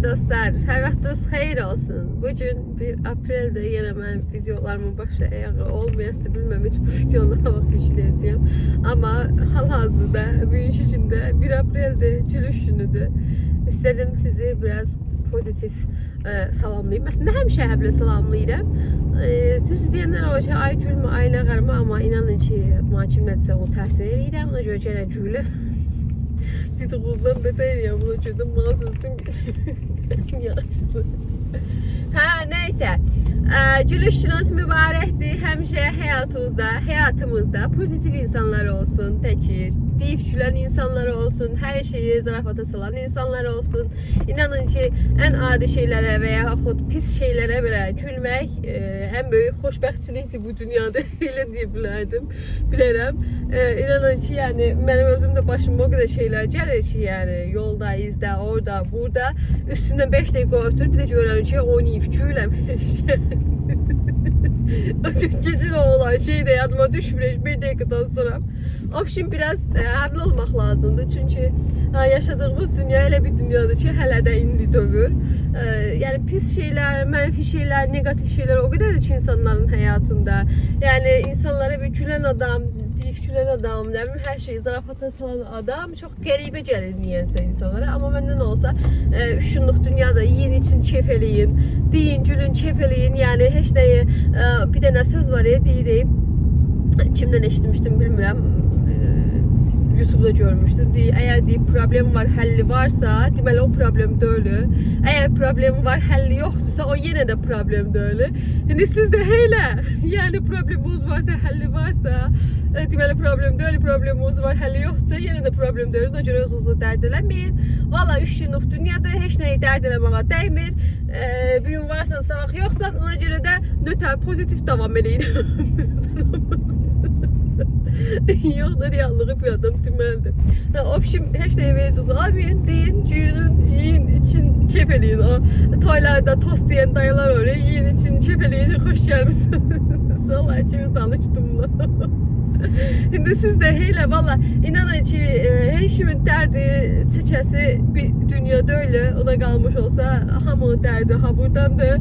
Merhaba dostlar, her vaxtınız xeyir olsun. Bugün 1 apreldə yenə mən videolarımın başı ayağı olmayası bilməm, heç bu videonu nə vaxt yükləyəcəyəm. Amma hal-hazırda, bugünkü gündə 1 apreldir, gülüş günüdür. İstədim sizi biraz pozitiv salamlayayım. Əslində həmişə həblə salamlayıram. Düz deyənlər o ki, ay gülmə, ay nə qarma, amma inanın ki, kimlədirsə o təsir edirəm. Ona görə gələ gülü. Titruzdan beter ya, buna çözdüm, bana sözüm yaşlı. Neyse, gülüşünüz mübarəkdir, həmişə həyatımızda pozitiv insanlar olsun, təki, deyib gülən insanlar olsun, hər şeyi zarafata salan insanlar olsun. İnanın ki, ən adi şeylərə və yaxud pis şeylərə belə gülmək ən böyük xoşbəxtçilikdir bu dünyada, elə deyə bilərəm. İnanın ki, yəni mənim özüm də başıma o qədər şeylər gəlir ki, yəni yolda, izdə, orada, burada üstündən 5 dəqiqə ötür, bir də görürəm ki, oynayıb güləmiş. Gecil olan şey de yadıma düşmür, bir dakikadan sonra. Obşin biraz həmli olmaq lazımdır. Çünki yaşadığımız dünya elə bir dünyadır ki, hələ də indi dövür. Yəni pis şeylər, mənfi şeylər, negativ şeylər o qədərdir ki, insanların həyatında. Yəni insanlara bir gülən adam, deyib gülən adam, nə bilim, hər şeyi zarafata salan adam çox qəribə gəlir niyənsə insanlara. Amma məndən olsa, şunluq dünyada yiyin için keyf eləyin, deyin, gülün, keyf eləyin. Yəni heç nəyi, bir dənə söz var ya, deyirəm, kimdən eşitmişdim bilmirəm, YouTube'da görmüştüm. Eğer deyib problem var, həlli varsa, deməli o problem deyil. Eğer problem var, həlli yoxdursa, o yenə də problem deyil. Yəni siz də elə, yəni probleminiz varsa, həlli varsa, deməli problem deyil, probleminiz var, həlli yoxdursa, yenə də problem deyil. Ona görə özünüzü dərd eləməyin. Valla 3 günlük dünyada heç nəyi dərd eləməyə dəymir. Bugün varsan, sabah yoxsan, ona görə də nötr, pozitiv davam eləyin. Yok da reallığı bir adam tümeldi. Obşim heç nəyi verəcəz almayın, deyin, güyünün, yiyin, için çepeleyin. O toylarda tost diyen dayılar oraya, yiyin, için çepeleyin, hoş gəlmişsiniz. Vallahi kimi tanışdım da. Şimdi siz de hele valla inanın ki, heşimin derdi çəkəsi bir dünyada öyle, ona qalmış olsa, hamı derdi, ha buradan da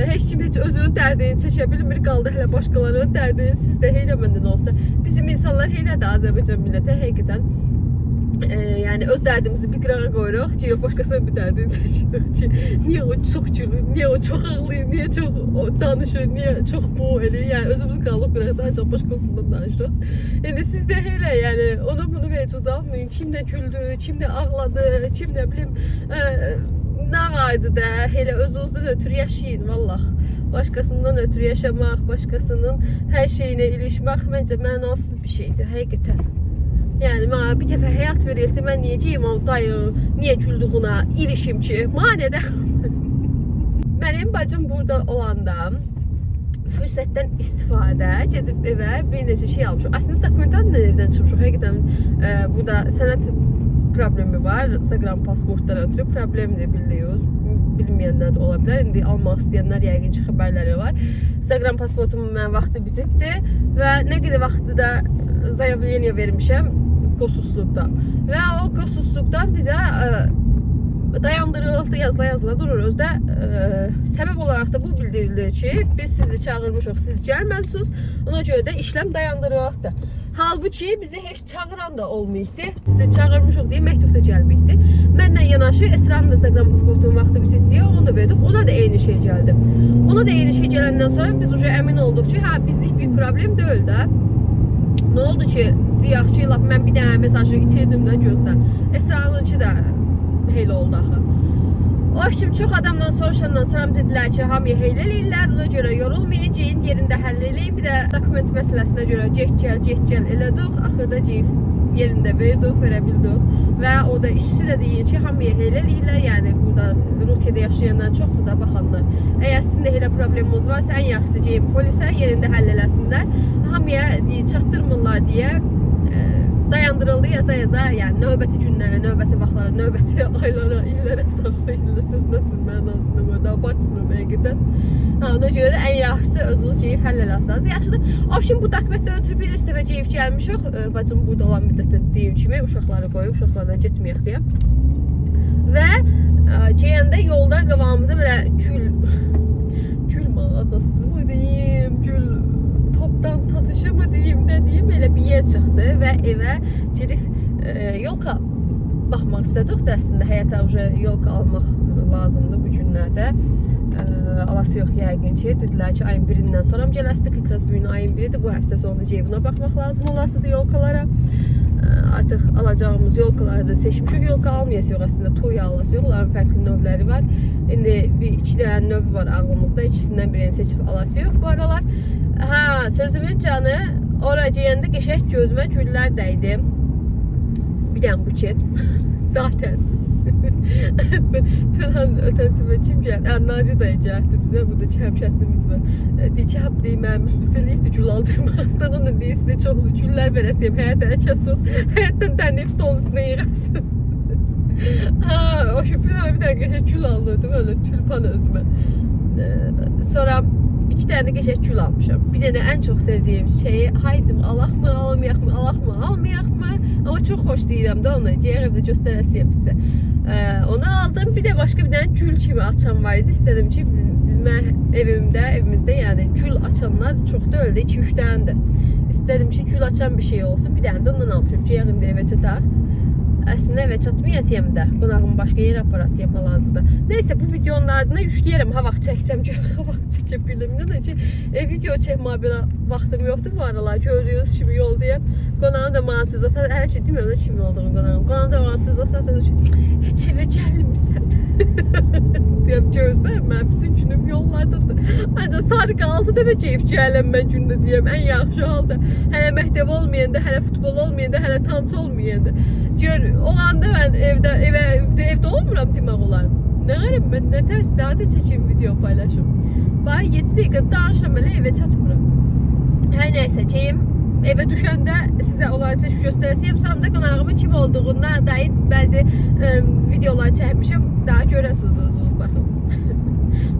heç kim heç özünün dərdini çəkə bilmir, qaldı hələ başqalarının dərdini sizdə heylə məndən olsa. Bizim insanlar heylə də Azərbaycan millətə həqiqətən yəni öz dərdimizi bir qırağa qoyuruq ki, başqasının bir dərdini çəkirik ki, niyə o çox gülür, niyə o çox ağlayır, niyə çox danışır, niyə çox bu eləyir, yəni özümüz qalıq qıraqda ancaq başqasından danışırıq. İndi sizdə elə, yəni onu bunu heç uzalmayın, kim də güldü, kim də ağladı, kim nə bilim, nə vardı da, elə özünüzdən ötürü yaşayın, vallah. Başqasından ötürü yaşamaq, başqasının hər şeyinə ilişmək məncə mənasız bir şeydir, həqiqətən. Yəni, mənə bir dəfə həyat verildi, mən niyəcəyim o dayı, niyə güldüğuna ilişim ki, mənə də. Mənim bacım burada olanda fürsətdən istifadə gedib evə bir neçə şey almışıq. Əslində dokumentarla evdən çıxmışıq, həqiqətən burada sənət problemi var, Instagram pasportdan ötürü problemdir, biliyoruz. Bilməyənlər də ola bilər. İndi almaq istəyənlər yəqin ki, xəbərləri var. Instagram pasportumun mən vaxtı bititdi və nə qədər vaxtı da zaявление vermişəm qosusluqdan. Və o qosusluqdan bizə dayandırıldı, yazıla durur. Özdə səbəb olaraq da bu bildirilir ki, biz sizi çağırmışıq, siz gəlməlisiniz. Ona görə də işləm dayandırıldı. Halbuki bizi heç çağıran da olmayıbdı. Sizi çağırmışıq deyə məktub da gəlməyibdi. Mənlə yanaşı Esra'nın da Instagram pasportunun vaxtı bititdi, onu da verdik. Ona da eyni şey gəldi. Ona da eyni şey gələndən sonra biz uca əmin olduq ki, bizlik bir problem deyil də. Nə oldu ki, deyək ki, mən bir dənə mesajı itirdim də gözdən. Esra'nınki də heyl oldu axı. O şimdi çox adamdan soruşandan sonra dedilər ki, hamıya heyl eləyirlər, ona görə yorulmayacağın, yerində həll eləyin. Bir də dokument məsələsinə görə get gəl elədik, axırda yerində verə bildik. Və o da işçi də deyir ki, hamıya heyl eləyirlər, yəni burada Rusiyada yaşayanlar çoxdur da baxanlar. Əgər sizin də elə probleminiz varsa, ən yaxşısı geyin polisə, yerində həll eləsinlər. Hamıya çatdırmırlar deyə dayandırıldı yaza, yəni növbəti günlərə, növbəti vaxtlara, növbəti aylara, illərə saxlayırlar. Sözünəsin mənasında burada abartmıram həqiqətən. Ona görə də ən yaxşısı özünüz geyib həll eləsəniz yaxşıdır. Şimdi bu dokumentdən ötürü bir neçə dəfə geyib gəlmişik. Bacım burada olan müddətdə deyim kimi uşaqları qoyub, uşaqlarla getməyək deyə. Və gedəndə yolda qabağımıza belə gül mağazası mı deyim, gül topdan satışı mı deyim, nə deyim, elə bir yer çıxdı və evə girib yolka baxmaq istədik də əslində həyata yolka almaq lazımdır bu günlərdə. Alası yox yəqin ki, dedilər ki ayın 1-dən sonra gələsdik, biraz bu gün ayın 1-dir, bu həftə sonunda ceyvuna baxmaq lazım olasıdır yolkalara. Artıq alacağımız yolkaları da seçmişik, yolka almayasıq əslində, toy alası yox, onların fərqli növləri var. İndi bir 2 dənə növ var ağlımızda, ikisindən birini seçib alası yox bu aralar. Ha, sözümün canı, oraya geyəndə qəşəng gözümə güllər dəydi. Bir dənə buket, zaten. Pınhanın ötəsində kim gəldi? Naci dayı gəldi bizə, burada həmşətlimiz var. Deyir ki, hab deyim, mənim müfəssirlikdir gül aldırmaqdan, onu deyir, sizə çoxlu güllər verəsiyəm, həyat əkəsiz, həyatdan dənib stolun üstünə yığəsiz. O şu Pınhan'a bir dənə qəşəng gül alırdım, öyle tülpan özümə. Sonra 2 dənə qəşəng gül almışam. Bir dənə ən çox sevdiyim şeyi, haydım, alaq mı, almayaq mı, alaq mı, almayaq mı? Amma çox xoş deyirəm də onu, cəyər evdə göstərəsiyəm sizə. Onu aldım. Bir de başka bir tane gül kimi açan var idi. İstedim ki evimizde yani gül açanlar çok da öyle 2-3 tane de. İstedim ki gül açan bir şey olsun. Bir tane de ondan almışım. Ceyğin de eve çatar. Əslində evə çatmayasıyam da. Qonağımı başqa yerə aparasıyam hal-hazırda. Neyse bu videonun ardına yükləyərəm. Ha vaxt çəksəm görə ha vaxt çəkə bildim. Nədir ki video çəkməyə belə vaxtım yoxdur bu aralar. Görüyoruz kimi yol deyə. Qonağım da bana söz atar. Hələ ki demirəm kimi olduğunu qonağım. Qonağım da bana söz atar. Heç evə gəlmirsən. Deyəm görsən mən bütün günüm yollardadır. Ancaq saat 6-da və keyif gələm mən gündə deyəm. Ən yaxşı halda. Hələ məktəb olmayanda, hələ futbol olmayanda, hələ dans olmayanda. Gör, olanda mən evdə olmuram demək olar. Nə qərib mən nə təsdiqat çəkim video paylaşım. Bax 7 dəqiqə danışam elə evə çatmıram. Hər nəysə keyim evə düşəndə sizə onları çəkib göstərəsiyəm. Sonra da qonağımın kim olduğundan dair bəzi videolar çəkmişəm. Daha görəsiniz baxın.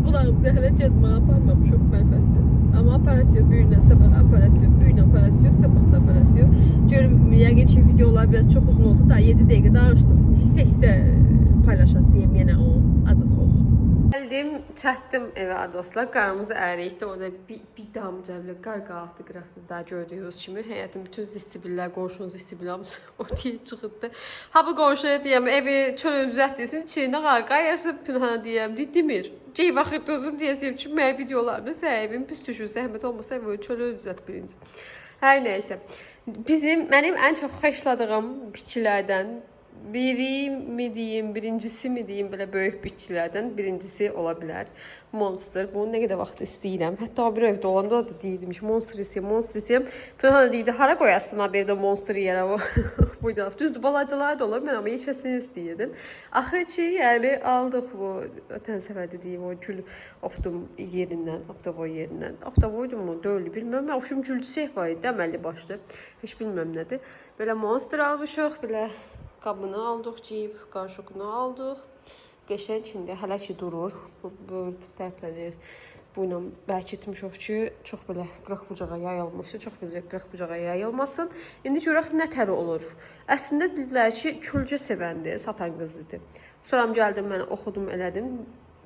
Qulağımıza hələ gəzməyə aparmamışıq mərfətdə. Amma operasyon büyüyünə sabah operasyon, büyüyünə operasyon, sabahda operasyon. Görüm, yəqin ki videolar biraz çox uzun olsa da 7 dəqiqə danışdım. Hissə paylaşasıyım yenə o az olsun. Gəldim, çatdım evə dostlar. Qarımızı əriyikdə orada bir damca belə qar qalxdı, qıraqdı daha gördüyünüz kimi. Həyatın bütün zistibillər, qonşunun zistibillər o deyil çıxıbdı. Ha bu qonşuya deyəm, evi çölü düzəltdirsin, içində qar qayırsın, Pünhana deyəm, demir. Cey vaxtda özüm deyəsiyəm ki, mənim videolarımda səhəbim pis düşür, zəhmət olmasa evi çölü düzəlt birinci. Hər nəysə. Mənim ən çox xoşladığım bitkilərdən biri mi deyim, birincisi mi deyim, belə böyük bitkilərdən birincisi ola bilər. Monster. Bunu nə qədər vaxt istəyirəm. Hətta bir evdə olanda da deyirdim ki, monster istəyirəm. Pınhana deyirdi, hara qoyasın abi evdə monster yerə o. Buydu. Düzdür, balacalar da olur. Mən amma içəsini istəyirdim. Axır ki, yəni aldıq bu ötən səfər dediyim o gül optum yerindən, optavoy yerindən. Optavoydu mu? Döylü bilmirəm. Oxşum gül çiçək var idi, əməlli başlı. Heç bilmirəm nədir. Belə monster almışıq, belə qabını aldıq, cif, qarşıqını aldıq. Qəşəng şimdi hələ ki durur. Bu tərəfləri bu ilə bərkitmişik ki, çox belə qırıq bucağa yayılmışdı. Çox belə qırıq bucağa yayılmasın. İndi görək nə təri olur. Əslində dedilər ki, kölgə sevəndir, satan qız idi. Sonra gəldim, mən oxudum, elədim.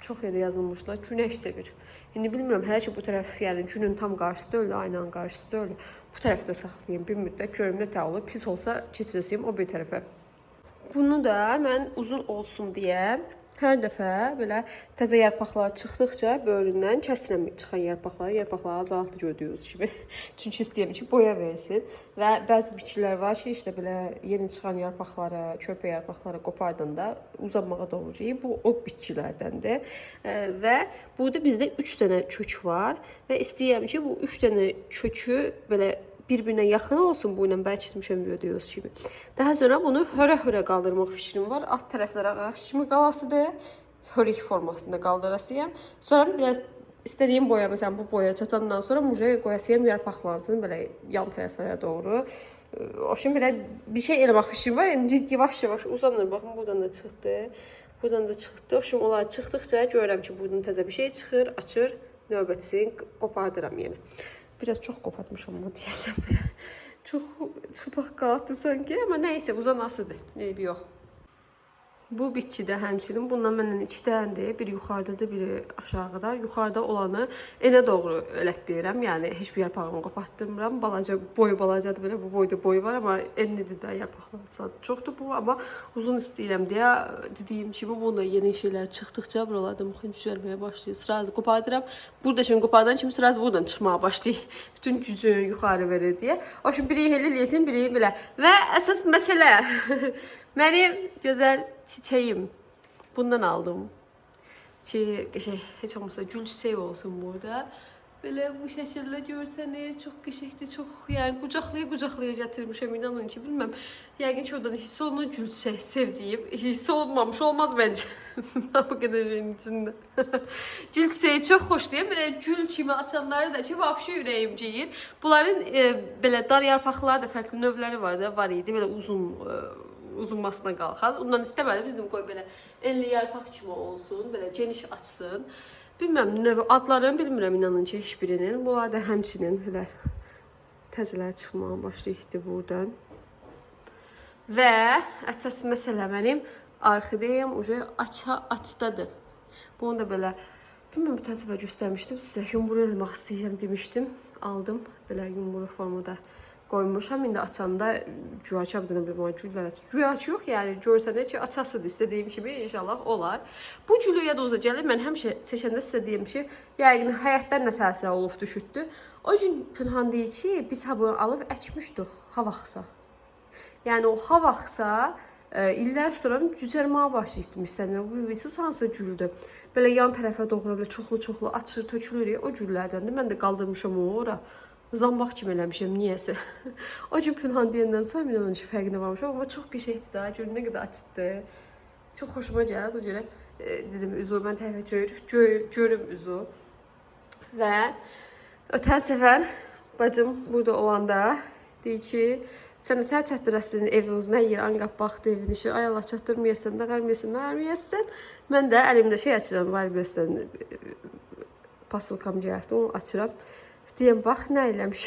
Çox yerdə yazılmışlar, günəş sevir. İndi bilmirəm, hələ ki bu tərəf, yəni günün tam qarşısı da öyle, aynanın qarşısı da öyle. Bu tərəfdə saxlayayım bir müddət, görüm nə tə olur. Pis olsa keçirəsiyim o bir tərəfə. Bunu da mən uzun olsun deyə hər dəfə belə təzə yarpaqlar çıxdıqca böyründən kəsirəm çıxan yarpaqları azaltı gördüyünüz kimi. Çünki istəyirəm ki, boya versin və bəzi bitkilər var ki, işte belə yeni çıxan yarpaqları, körpə yarpaqları qopardanda uzanmağa doğru deyib. Bu o bitkilərdəndir və burada bizdə 3 dənə kök var və istəyirəm ki, bu 3 dənə kökü belə bir-birinə yaxın olsun, bu ilə bərkitmişəm gördüyünüz kimi. Daha sonra bunu hörə-hörə qaldırmaq fikrim var. Alt tərəflərə ağac kimi qalasıdır. Hörək formasında qaldırasıyam. Sonra biraz istədiyim boya, məsələn bu boya çatandan sonra mujaya qoyasıyam yarpaqlansın belə yan tərəflərə doğru. O şimdi belə bir şey eləmək fikrim var. Yəni yavaş-yavaş uzanır. Baxın buradan da çıxdı. Buradan da çıxdı. O şimdi onlar çıxdıqca görürəm ki, buradan təzə bir şey çıxır, açır. Növbətisini qopardıram yenə. Biraz çox qopartmışam ama deyəsəm belə. Çox çılpaq qaldı sanki, amma nəysə uzanasıdır. Eybi yox. Bu bitki də həmçinin bundan məndən 2 dənədir. Biri yuxarıdadır, biri aşağıda. Yuxarıda olanı enə doğru elətdirirəm. Yəni heç bir yarpağını qopatdırmıram. Balaca, boyu balacadır belə. Bu boyda boyu var, amma enlidir də yarpaqlar çoxdur bu. Amma uzun istəyirəm deyə dediyim kimi bunda yeni şeylər çıxdıqca buralarda müxtəlif düzəlməyə başlayır. Sırazı qopardıram. Burada şimdi qopardan kimi sırazı buradan çıxmağa başlayır. Bütün gücünü yuxarı verir deyə. O şimdi biri elə eləyəsin, biri belə. Və əsas məsələ mənim gözəl çiçeğim. Bundan aldım. Hiç olmazsa gül çiçeği olsun burada. Böyle bu şekilde görseniz çok geçişti, çok yani kucaklaya getirmişim, inanın ki bilmem. Yani şuradan hiss olunur gül çiçeği sevdiğim. Hiss olmamış olmaz bence. Bu kadar şeyin içinde. Gül çiçeği çok hoş değil mi? Böyle gül kimi açanları da ki vapşı yüreğim ceyir. Bunların böyle dar yarpaqları da farklı növləri var idi. Böyle uzunmasına qalxan. Ondan istəmədim. Dedim qoy belə enli yarpaq kimi olsun, belə geniş açsın. Bilməm, növ adlarını bilmirəm inanın ki heç birinin. Bunlar da həmçinin belə təzələr çıxmağa başlayıbdı buradan. Və əsas məsələ mənim orxideyam açdadır. Bunu da belə bilməm bir təsəvvür göstərmişdim sizə. Yumru eləmək istəyirəm demişdim. Aldım belə yumru formada koymuşam. İndi açanda güyaçam da bilmem güllər aç. Güyaç yox, yəni görsənə ki, açasıdır istədiyim kimi inşallah olar. Bu gülü yaduza gəlir. Mən həmişə çəkəndə sizə deyim ki, yəqin həyatdan nə təsir olub düşütdü. O gün Pünhan deyir ki, biz bunu alıb əkmişdik ha vaxtsa. Yəni o ha vaxtsa illər sonra cücərməyə başlayırmış səninlə. Bu visus hansı güldür? Belə yan tərəfə doğru belə çoxlu açır, tökülür. O güllərdəndir. Mən də qaldırmışam onu ora. Zambaq kimi eləmişəm, niyəsə. O gün Pünhan deyəndən sonra minanın ki, fərqinə varmışam, amma çox qəşəkdir da, görün nə qədər açdı. Çox xoşuma gəldi, o görə dedim, üzü, mən tərəfə görüm üzü. Və ötən səfər bacım burada olanda deyir ki, sən ötər çatdırasın eviniz, nə yer, anqab baxdı evin işi, ay Allah çatdırmayasan, nəqərməyəsən. Mən də əlimdə şey açıram, Valibesdən pasılkam gəldi, onu açıram. Deyəm, bax, nə eləmiş?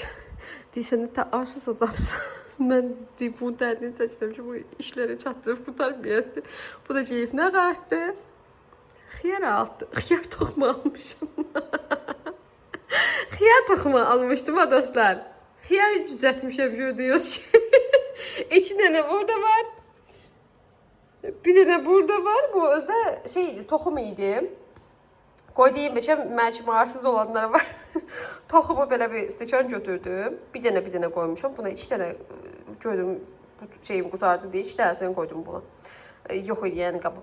Deyirsən, də arsız adamsın. Mən deyib, bunun dərdini çəkirəm ki, bu işləri çatdırıb qutarmayasın. Bu da ceyif nə qartdı? Xiyar toxumu almışım. Xiyar toxumu almışdım ha dostlar. Xiyar cüzətmişəm, gördüyünüz ki. 2 dənə burada var. Bir dənə burada var. Bu özdə şeydi, toxum idi. Qoy deyim, məncə arsız olanlar var. Toxumu belə bir stəkan götürdüm. Bir dənə qoymuşam. Buna 2 dənə gördüm, şeyim qutardı deyə 2 dənəsini qoydum buna. Yox idi, yəni qabım.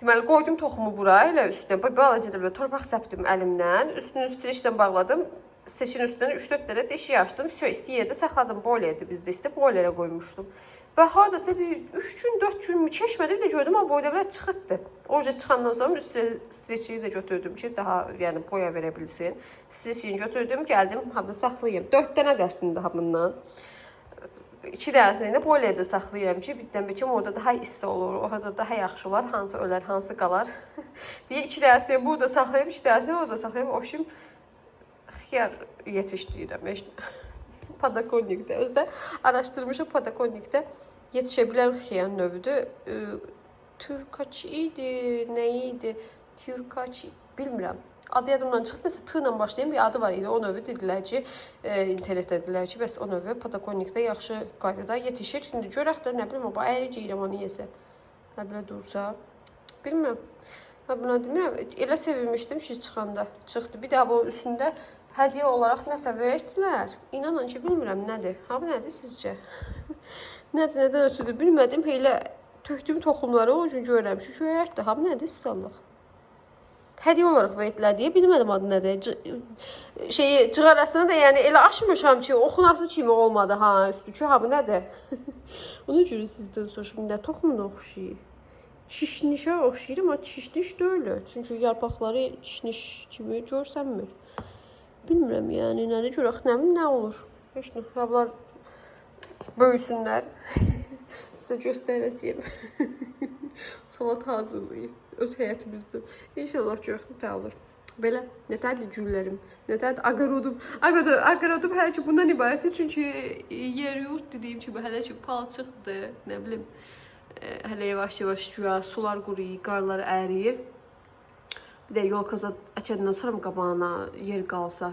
Deməli, qoydum toxumu bura, elə üstünə. Balaca da belə torpaq səpdim əlimdən. Üstünü streçdən bağladım. Streçin üstündən 3-4 dənə deşik açdım. İsti yerdə saxladım. Boilerdi bizdə, istə boilerə qoymuşdum. Və haradasa bir 3 gün, 4 gün keçmədi, bir də gördüm, amma boyda belə çıxıtdı. Orada çıxandan sonra streçini də götürdüm ki, daha yəni boya verə bilsin. Streçini götürdüm, gəldim, hamda saxlayayım. 4 dənə də əslində hamından. 2 dənəsini də boilerdə saxlayıram ki, birdən biçim orada daha isti olur, orada daha yaxşı olar, hansı ölər, hansı qalar. deyə 2 dənəsini burada saxlayıb, 2 dənəsini orada saxlayıb, o şim xiyar yetişdirirəm. Patagonikdə. Özdə araşdırmışam, Patagonikdə yetişə bilən xiyar növüdür. Türkaç idi, nə idi? Türkaç, bilmirəm. Adı yadımdan çıxdı, nəsə T ilə başlayan bir adı var idi. O növü dedilər ki, internetdə dedilər ki, bəs o növü Patagonikdə yaxşı qaydada yetişir. Şimdi görək də, nə bilim, o əyri ceyirəm o niyəsə. Belə dursa. Bilmirəm. Buna demirəm, elə sevinmişdim ki, çıxanda çıxdı. Bir də bu üstündə hədiyyə olaraq nəsə verdilər. İnanın ki, bilmirəm nədir. Ha, bu nədir sizcə? Nədir, nədən ötüdür bilmədim. Elə tökdüyüm toxumları o gün görürəm ki, göyərdir. Ha, bu nədir sizallıq? Hədiyyə olaraq verdilər deyə bilmədim adı nədir. Cığarasını da yəni elə açmışam ki, oxunası kimi olmadı. Ha, üstü ki, ha, bu nədir? Onu görür sizdən soruşum, nə toxumuna oxşayır? Çişnişə oxşayır, amma çişniş deyil. Çünki yarpaqları çişniş kimi görsənmir. Bilmirəm, yəni nədir görək, nə olur? Heç nə, bunlar böyüsünlər. Sizə göstərəsiyim. Salat hazırlayıb öz həyətimizdə. İnşallah görək nə olur. Belə, nətədir güllərim, nətədir aqarodum. Aqarodum hələ ki bundan ibarətdir, çünki yer yurt dediyim kimi hələ ki palçıqdır, nə bilim. Hələ yavaş-yavaş güya sular quruyur, qarlar əriyir. Bir də yolkaza açandan sonra mı qabağına yer qalsa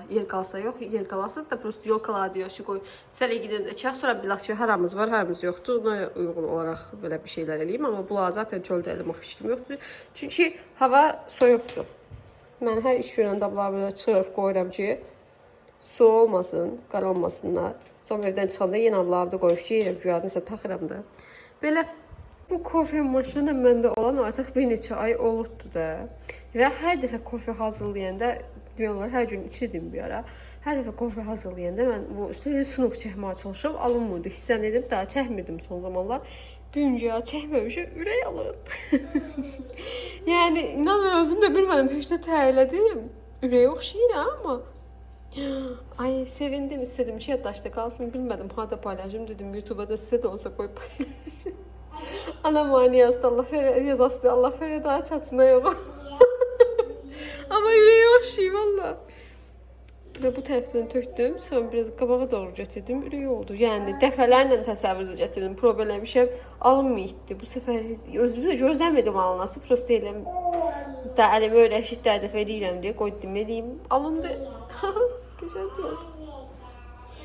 yox, yer qalasa da prosto yolkalar diyor ki, qoy sələ gidin çək, sonra bilək ki, haramız var, haramız yoxdur. Ona uyğun olaraq belə bir şeylər eləyim, amma bunlar zaten çöldə eləmək fikrim yoxdur. Çünki hava soyuqdur. Mən hər iş görəndə bunları belə çıxırıb qoyuram ki, su olmasın, qar olmasınlar. Sonra evdən çıxanda yenə bunları da qoyub ki, güya nəsə taxıram da. Belə bu kofe maşını məndə olan artıq bir neçə ay olubdur da. Və hər dəfə kofe hazırlayanda, demək olar, hər gün içirdim bir ara. Hər dəfə kofe hazırlayanda mən bu üstə sunuk çəkməyə çalışıb, alınmırdı. Hissən edib daha çəkmirdim son zamanlar. Büyüncə çəkməmişim, ürək alırdı. Yəni, inanın özüm də bilmədim, heç də tərlədim. Ürək oxşayır amma. Ay, sevindim, istedim ki, yaddaşda qalsın, bilmədim, hada paylaşım, dedim, YouTube'da sizə də olsa qoy paylaşım. Ana maniyası Allah yazası Allah fərə daha çatına yox. Amma ürəyi oxşayır valla. Və bu tərəfdən tökdüm, sonra biraz qabağa doğru gətirdim, ürəyi oldu. Yəni dəfələrlə təsəvvür gətirdim, prob eləmişəm, alınmayıtdı. Bu səfər özümü də gözləmədim alınası, prosto eləm. Da əlimi öyrəşit də dəfə eləyirəm deyə qoydum, eləyim, alındı. Gözəl bir oldu.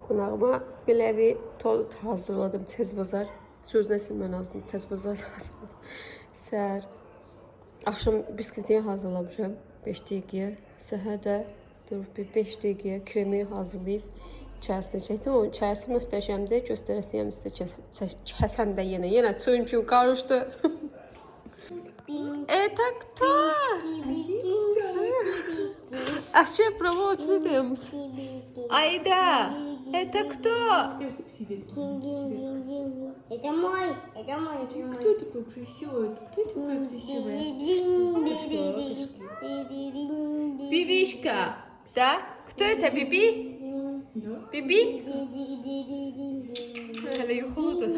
Qonağıma belə bir tort hazırladım, tez bazar. Söz nəsilmən azdım, tez bazar hazırladım. Səhər, axşam biskvitini hazırlamışam 5 dəqiqəyə. Səhər də durub bir 5 dəqiqəyə kremi hazırlayıb içərisinə çəkdim. O içərisi möhtəşəmdir, göstərəsiyəm sizə kəsən də yenə çünki qarışdı. Tak to! Asya проводим. Айда! Это кто? Это мой. Кто такой красивый? Кто такая красивая? Бибишка. Да? Кто это, Биби? Да. Биби? Hele yuxuludur.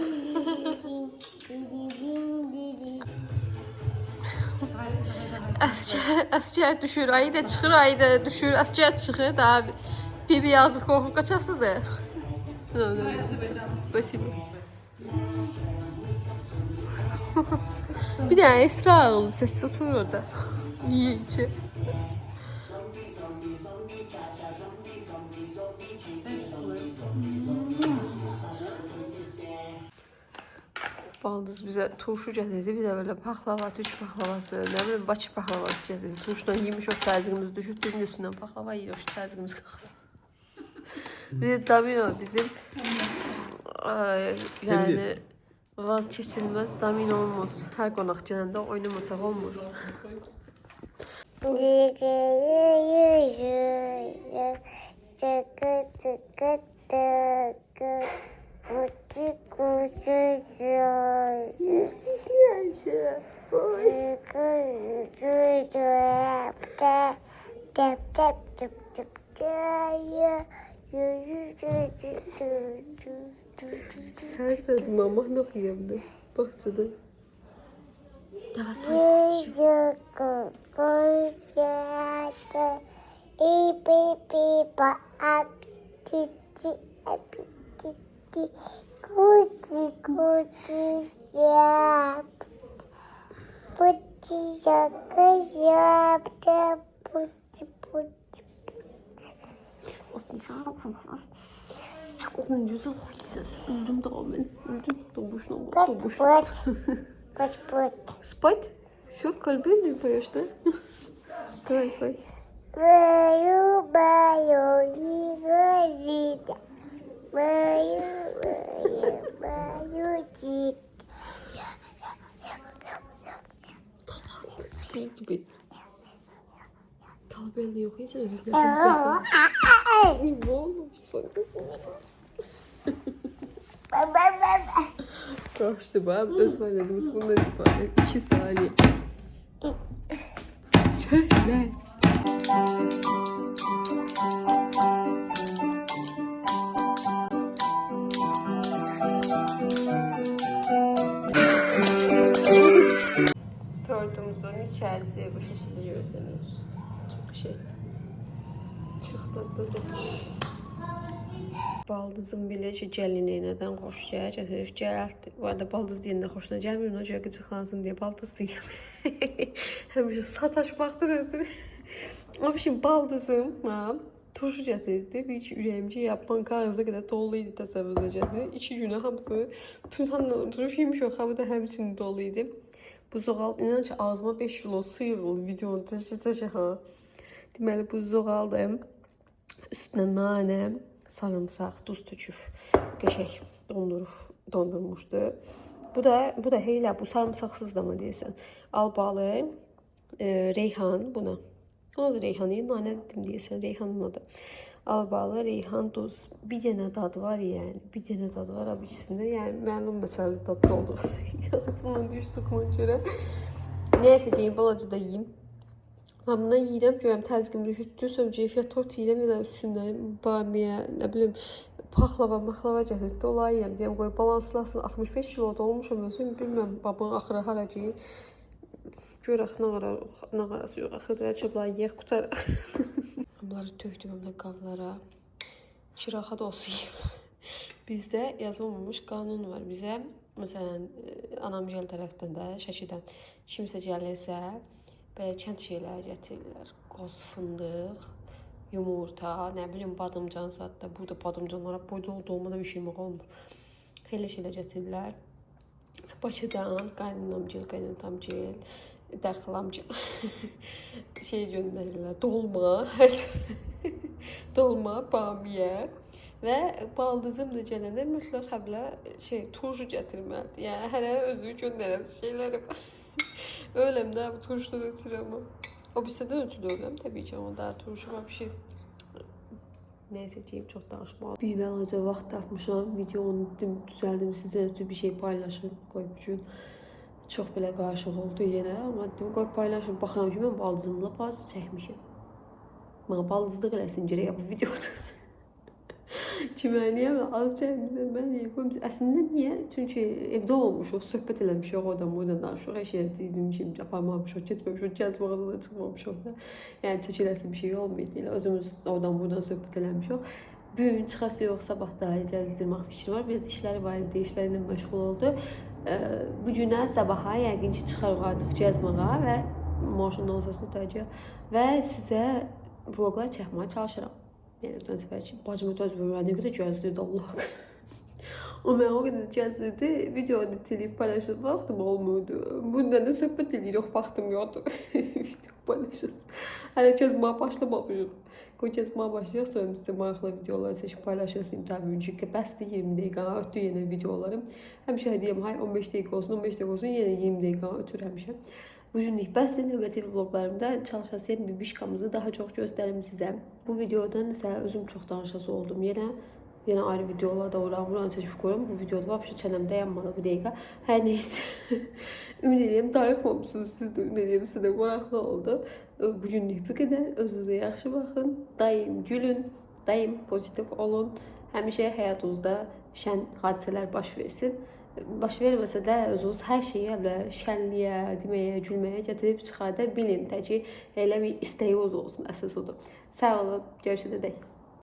Əskər düşür, ayı da çıxır, ayı da düşür, əskər çıxır da Bibi yazıq qorxub qaçasıdır. Спасибо. Bir dənə Esra ağıllı səsi oturur orada. Yiyici. Baldız bizə turşu gətirdi, bir də belə paxlava, türk paxlavası, nə bilim Bakı paxlavası gətirdi. Turşudan yemiş o təzyiqimiz düşüb, bir də üstündən paxlava yiyor, təzyiqimiz qalsın. Bir də domino bizim yəni vazgeçilməz dominomuz. Hər qonaq gələndə oynamasaq olmur. Стесняйся. Sen söyledin ama ne yemdi bahçede. Aslında yüzü ses. Öldüm daha ben. Öldüm. Добушно. Спать? Все, колыбельную поешь, да? Давай, пой. Спи тебе. Колыбельный yok, hiç öyle. Не волнуйся. Kaçtı bak, özlemediğimiz bundan ibaret. 2 saniye. Söyle. Tortumuzun içerisi bu şekilde görseniz. Çok şey. Çok tatlı. Baldızım belə ki, gəlini nədən xoş gətirib gəldi. Bu arada baldız deyəndə xoşuna gəlmir, ona görə qıcıqlansın deyə baldız deyirəm. Həmişə sataşmaqdan ötürü. Ama şimdi baldızım turşu gətirdi. Bir iki ürəyimci yapman kağızda qədər dolu idi təsəvvür edəcəksiniz. 2 günə hamısı pünhanla turşu yemişik, hamı da həmçinin dolu idi. Bu zoğal, inan ki ağzıma 5 kilo sıyırıldı videonu çəkəcək ha. Deməli bu zoğaldım. Üstünə nanə, sarımsaq, duz töküb qəşəng dondurmuşdu. Bu da heylə, bu sarımsaqsız da mı deyəsən? Albalı, reyhan buna. Ona da reyhanı, nanə dedim deyəsən, reyhanın adı. Albalı, reyhan, duz. Bir dənə dadı var yəni, bir dənə dadı var abi içində. Yəni məlum məsələ dadlı oldu. Yarısından düşdüyümə görə. Nəyəsə deyim, balacı da yeyim. Ben bundan yiyirəm, görəm təzqim düşürdü, sonra ceyfiyyət tort yiyirəm, ya da üstündən bamiyə, nə bilim, paxlava gətirdi, ola yiyəm, deyəm, qoy balanslasın, 65 kiloda olmuşam özüm, bilməm, babın axırı haracıyı, görək, nə qarası yox, axırda çöpləri yiyək, qutaraq. Bunları tökdüm həm də qavlara, çiraxa da olsun yiyəm. Bizdə yazılmamış qanun var, bizə, məsələn, anamgəl tərəfdən də, Şəkidən, kimsə gəlirsə, belə kənd şeyləri gətirirlər. Qoz, fındıq, yumurta, nə bilim, badımcan saatda. Burada badımcanlara boyda olmada bir şeymək olmur. Elə şeylər gətirirlər. Bakıdan qaynanamgil, qaynatamgil, dərxalamgil şey göndərirlər. Dolma, dolma, bamiyə və baldızım da gələndə mütləq həblə turşu gətirməlidir. Yəni hərə özü göndərəsi şeyləri var. Öyləm də bu turşudan ötürü ama. O bizden ötürü öyləm tabii ki ama daha turşu var bir şey. Neyse diyeyim çok danışma. Bir balaca vaxt tapmışam. Videonu düzəldim sizə ötürü bir şey paylaşım qoymuşum. Çox belə qarışıq oldu yenə ama dedim qoy paylaşım. Baxıram ki mən baldızımla bazı çəkmişəm. Mənə baldızlıq eləsin gərək bu videoda. Çimənliyə və az çəkmişəm mən niyə qoymuşam. Əslində niyə? Çünki evdə olmuşuq, söhbət eləmişik, oradan danışıq, hər şey dedim ki, aparmamışıq, getməmişik, gəzmağına da çıxmamışıq da. Yəni çəkiləsi bir şey olmaydı. Elə özümüz oradan söhbət eləmişik. Bu gün çıxası yox, sabah da gəzdirmək fikri var. Biraz işləri var idi, işlərlə məşğul oldu. Bu günə sabaha yəqin ki çıxarıq artıq gəzməyə və maşından səsini tutacaq və sizə vloglar çəkməyə çalışıram. Yəni ötən səfər ki, bacıma da özü nə qədər gəzdirdi Allah. O mən o qədər gəzdirdi, video editləyib paylaşıb vaxtım olmurdu. Bundan da söhbət edirik, vaxtım yoxdur. Video paylaşırız. Hələ gəzməyə başlamamışıq. Qoy gəzməyə başlayaq, sonra sizə maraqlı videoları seçib paylaşırsın təbii ki, bəsdir 20 dəqiqə ötdü yenə videolarım. Həmişə deyəm, 15 dəqiqə olsun, 15 dəqiqə olsun, yenə 20 dəqiqə ötür həmişə. Bu günlük bəsdir, növbəti vloglarımda çalışasıyam bibişkamızı daha çox göstərim sizə. Bu videodan isə özüm çox danışası oldum. Yenə ayrı videolarda oranı çəkib qoyuram. Bu videoda vəbşə çənəmdə yanmadı bu dəqiqə. Hər neysə. Ümid edirəm darıxmamışsınız. Siz də ümid edirəm sizə maraqlı oldu. Bu günlük bu qədər. Özünüzə yaxşı baxın. Daim gülün. Daim pozitiv olun. Həmişə həyatınızda şən hadisələr baş versin. Baş verməsə də özünüz hər şeyi şənliyə, deməyə, gülməyə gətirib çıxarda bilin. Təki elə bir istəyiniz olsun, əsas odur. Sağ olun, görüşənədək.